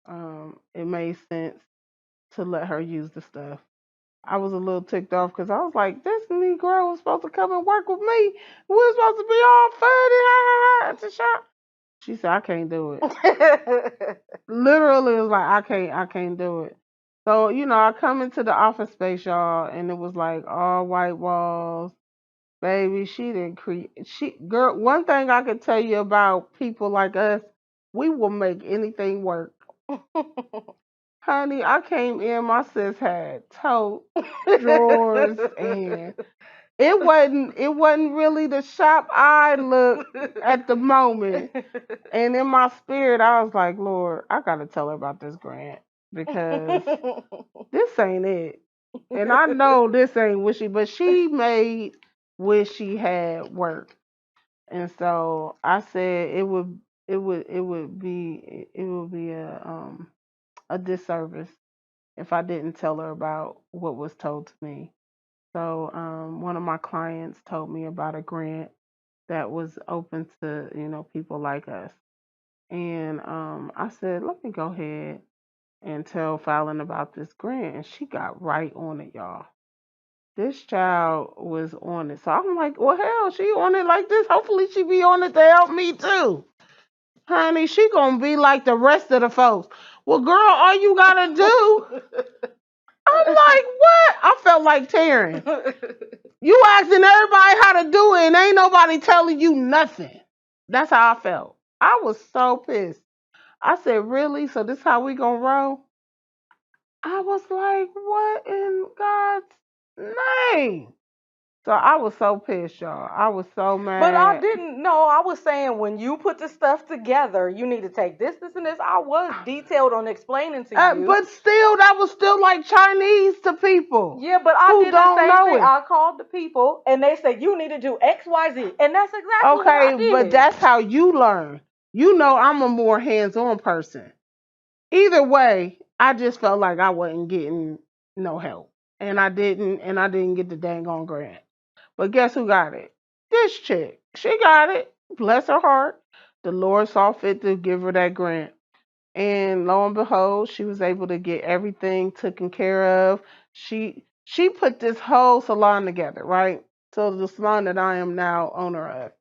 it made sense to let her use the stuff. I was a little ticked off because I was like, this Negro was supposed to come and work with me. We're supposed to be all funny at the shop. She said, I can't do it. Literally, it was like, I can't do it. So, I come into the office space, y'all, and it was like all white walls. Baby, she didn't create. Girl, one thing I can tell you about people like us, we will make anything work. Honey, I came in, my sis had tote, drawers, and it wasn't really the shop I looked at the moment. And in my spirit, I was like, Lord, I gotta tell her about this grant because this ain't it. And I know this ain't what but she made what she had work. And so I said it would be a disservice if I didn't tell her about what was told to me. So one of my clients told me about a grant that was open to people like us, and I said, let me go ahead and tell Fallon about this grant, and she got right on it, y'all. This child was on it, so I'm like, well, hell, she on it like this. Hopefully, she be on it to help me too, honey. She gonna be like the rest of the folks. Well, girl, all you gotta do. I'm like, what? I felt like tearing. You asking everybody how to do it, and ain't nobody telling you nothing. That's how I felt. I was so pissed. I said, really? So this how we gonna roll? I was like, what in God's name? So I was so pissed, y'all. I was so But I mad. didn't know. I was saying when you put the stuff together, you need to take this, and this. I was detailed on explaining to you. But still, that was still like Chinese to people Yeah, but I who did the don't same know thing. it. I called the people, and they said you need to do X, Y, Z, and that's exactly what I Okay, but did. that's how you learn. I'm a more hands-on person. Either way, I just felt like I wasn't getting no help. And I didn't get the dang on grant. But guess who got it? This chick. She got it. Bless her heart. The Lord saw fit to give her that grant. And lo and behold, she was able to get everything taken care of. She put this whole salon together, right? So the salon that I am now owner of.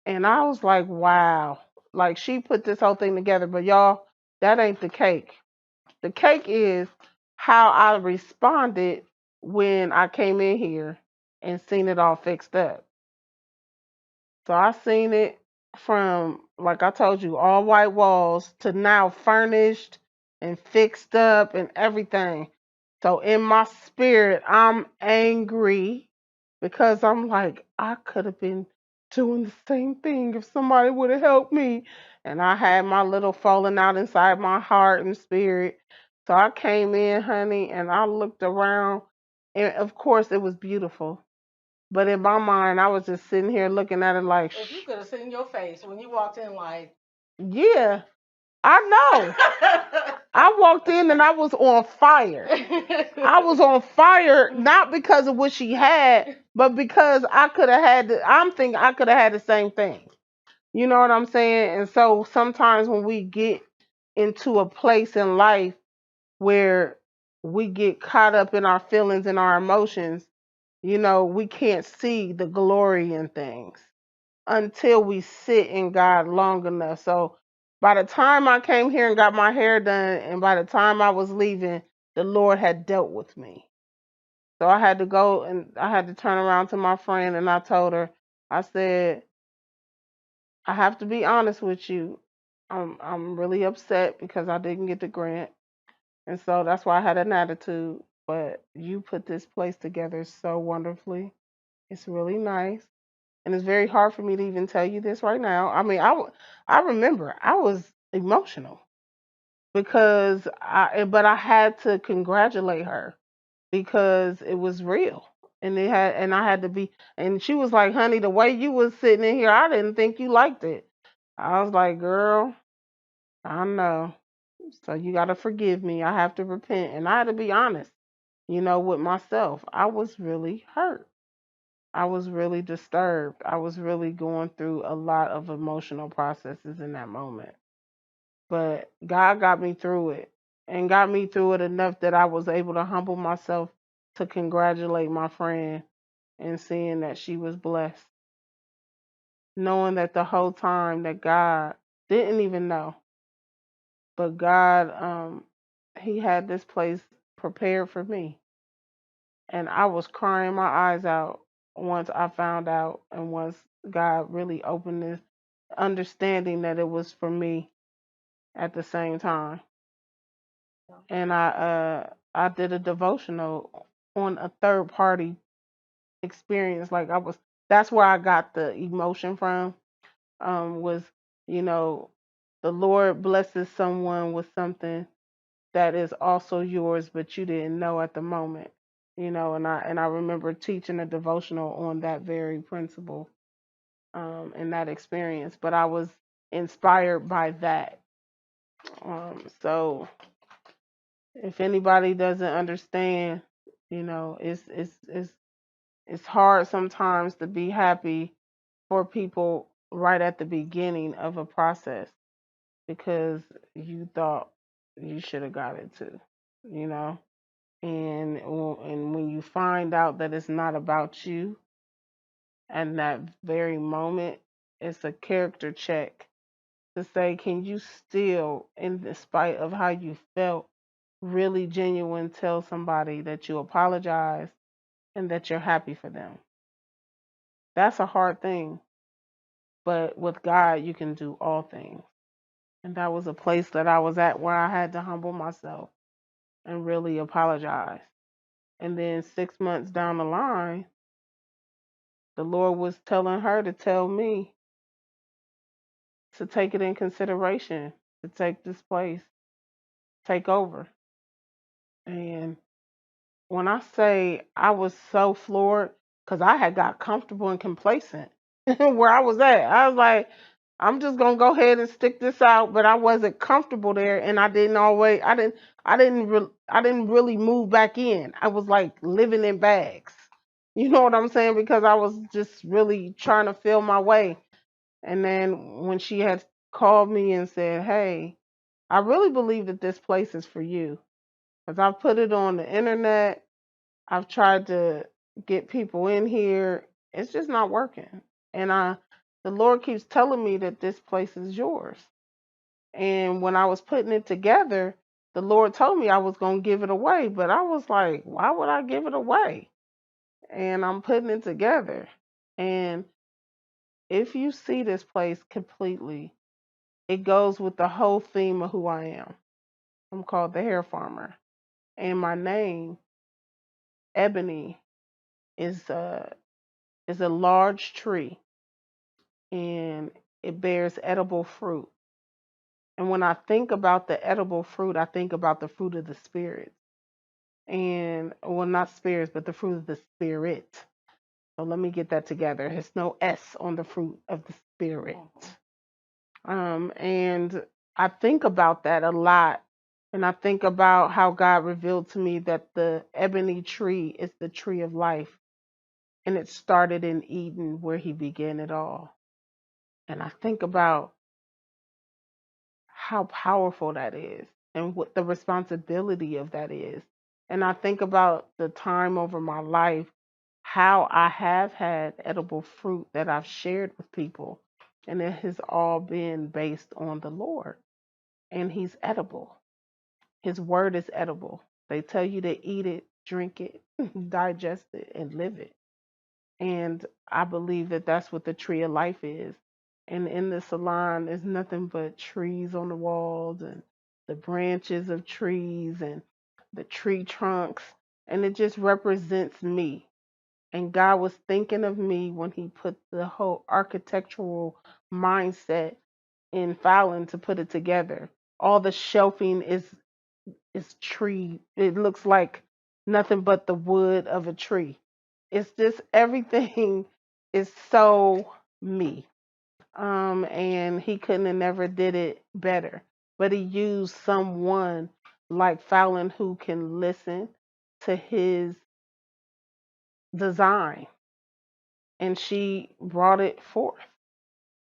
And I was like, wow. Like she put this whole thing together, but y'all, that ain't the cake. The cake is how I responded when I came in here and seen it all fixed up. So I seen it from, like I told you, all white walls to now furnished and fixed up and everything. So in my spirit, I'm angry because I'm like, I could have been doing the same thing if somebody would have helped me. And I had my little falling out inside my heart and spirit. So I came in, honey, and I looked around, and of course, it was beautiful. But in my mind, I was just sitting here looking at it like, If you could have seen your face when you walked in, like, yeah, I know. I walked in and I was on fire. I was on fire not because of what she had, but because I could have had. I'm thinking I could have had the same thing. You know what I'm saying? And so sometimes when we get into a place in life where we get caught up in our feelings and our emotions, we can't see the glory in things until we sit in God long enough. So by the time I came here and got my hair done, and by the time I was leaving, the Lord had dealt with me. So I had to go and I had to turn around to my friend and I told her, I said, I have to be honest with you. I'm really upset because I didn't get the grant. And so that's why I had an attitude. But you put this place together so wonderfully. It's really nice. And it's very hard for me to even tell you this right now. I mean, I remember I was emotional because but I had to congratulate her because it was real. And I had to be, and she was like, honey, the way you was sitting in here, I didn't think you liked it. I was like, girl, I know. So you got to forgive me. I have to repent. And I had to be honest, with myself. I was really hurt. I was really disturbed. I was really going through a lot of emotional processes in that moment. But God got me through it and got me through it enough that I was able to humble myself to congratulate my friend and seeing that she was blessed, knowing that the whole time that God didn't even know, but God, He had this place prepared for me. And I was crying my eyes out once I found out, and once God really opened this understanding that it was for me at the same time. And I did a devotional on a third party experience. Like I was, that's where I got the emotion from. Was, you know, the Lord blesses someone with something that is also yours, but you didn't know at the moment. And I remember teaching a devotional on that very principle, and that experience. But I was inspired by that. So if anybody doesn't understand, it's hard sometimes to be happy for people right at the beginning of a process because you thought you should have got it too, you know. And when you find out that it's not about you, and that very moment, it's a character check to say, can you still, in spite of how you felt, really genuine tell somebody that you apologize and that you're happy for them? That's a hard thing, but with God, you can do all things. And that was a place that I was at where I had to humble myself and really apologize. And then 6 months down the line, the Lord was telling her to tell me to take it in consideration, to take this place, take over. And when I say I was so floored, because I had got comfortable and complacent where I was at. I was like, I'm just gonna go ahead and stick this out, but I wasn't comfortable there, and I didn't really move back in. I was like living in bags. You know what I'm saying? Because I was just really trying to feel my way. And then when she had called me and said, "Hey, I really believe that this place is for you," because I've put it on the internet. I've tried to get people in here. It's just not working. And the Lord keeps telling me that this place is yours. And when I was putting it together, the Lord told me I was going to give it away, but I was like, why would I give it away? And I'm putting it together. And if you see this place completely, it goes with the whole theme of who I am. I'm called the hair farmer. And my name, Ebony, is a large tree, and it bears edible fruit. And when I think about the edible fruit, I think about the fruit of the spirit. And well, not spirits, but the fruit of the spirit. So let me get that together. There's no S on the fruit of the spirit. And I think about that a lot. And I think about how God revealed to me that the ebony tree is the tree of life. And it started in Eden where he began it all. And I think about how powerful that is and what the responsibility of that is. And I think about the time over my life, how I have had edible fruit that I've shared with people. And it has all been based on the Lord. And He's edible. His word is edible. They tell you to eat it, drink it, digest it, and live it. And I believe that that's what the tree of life is. And in the salon, there's nothing but trees on the walls and the branches of trees and the tree trunks. And it just represents me. And God was thinking of me when He put the whole architectural mindset in Fallon to put it together. All the shelving is tree. It looks like nothing but the wood of a tree. It's just everything is so me. And he couldn't have never did it better. But he used someone like Fallon who can listen to his design, and she brought it forth.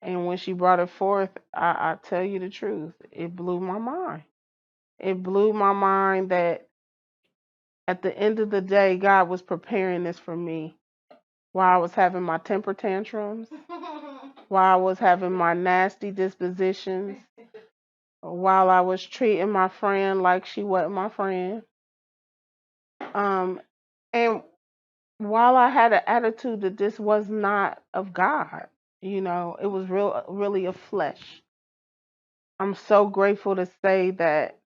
And when she brought it forth, I tell you the truth, it blew my mind. It blew my mind that at the end of the day, God was preparing this for me while I was having my temper tantrums, while I was having my nasty dispositions, while I was treating my friend like she wasn't my friend. And while I had an attitude that this was not of God, it was really of flesh. I'm so grateful to say that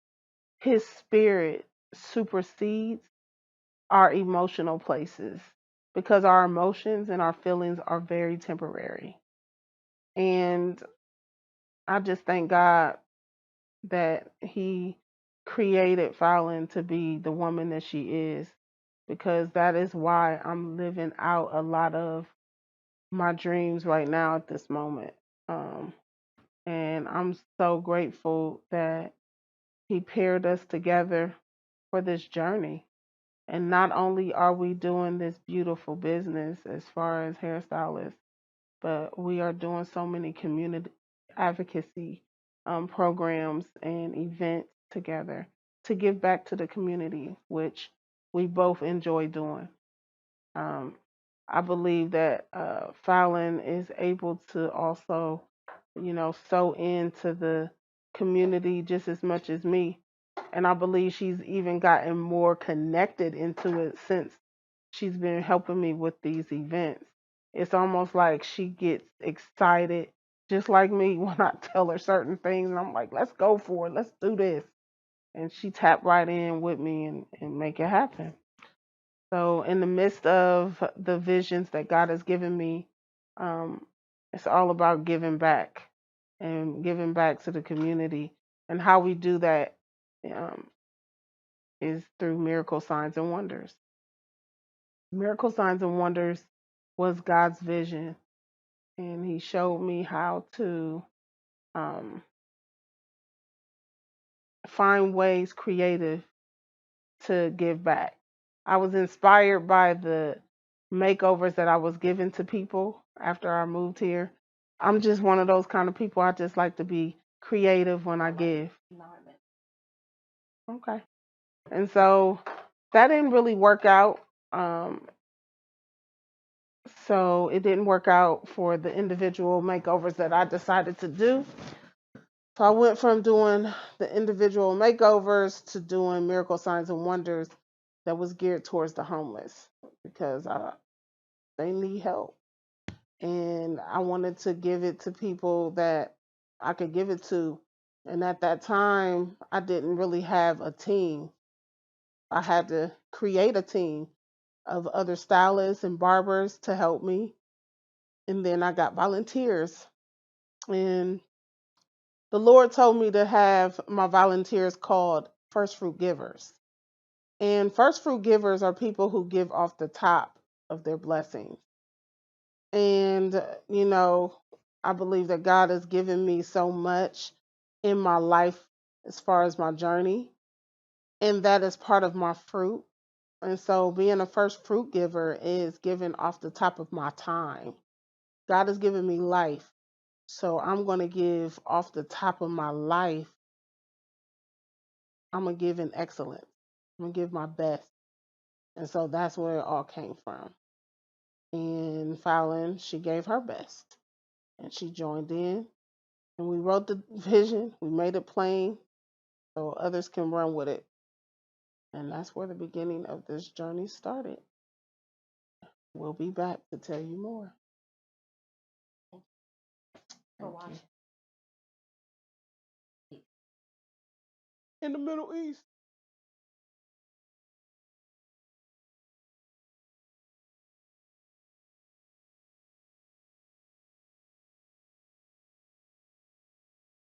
His Spirit supersedes our emotional places because our emotions and our feelings are very temporary. And I just thank God that He created Fallon to be the woman that she is because that is why I'm living out a lot of my dreams right now at this moment. Um, and I'm so grateful that He paired us together for this journey. And not only are we doing this beautiful business as far as hairstylists, but we are doing so many community advocacy programs and events together to give back to the community, which we both enjoy doing. Um, I believe that Fallon is able to also, sew into the community just as much as me. And I believe she's even gotten more connected into it since she's been helping me with these events. It's almost like she gets excited, just like me, when I tell her certain things. And I'm like, let's go for it. Let's do this. And she tapped right in with me and make it happen. So, in the midst of the visions that God has given me, um, it's all about giving back and giving back to the community. And how we do that um, is through miracle signs and wonders. Miracle signs and wonders was God's vision, and He showed me how to um, find ways creative to give back. I was inspired by the makeovers that I was giving to people after I moved here. I'm just one of those kind of people. I just like to be creative when I give. Okay. And so that didn't really work out. Um, so it didn't work out for the individual makeovers that I decided to do. So I went from doing the individual makeovers to doing miracle signs and wonders that was geared towards the homeless because they need help. And I wanted to give it to people that I could give it to. And at that time, I didn't really have a team. I had to create a team of other stylists and barbers to help me. And then I got volunteers. And the Lord told me to have my volunteers called first fruit givers. And first fruit givers are people who give off the top of their blessings. And, I believe that God has given me so much in my life as far as my journey, and that is part of my fruit. And so, being a first fruit giver is giving off the top of my time. God has given me life, so I'm going to give off the top of my life. I'm going to give in excellence, I'm going to give my best. And so, that's where it all came from. And Fallon, she gave her best, and she joined in. And we wrote the vision, we made it plain so others can run with it. And that's where the beginning of this journey started. We'll be back to tell you more. Thank you. In the Middle East.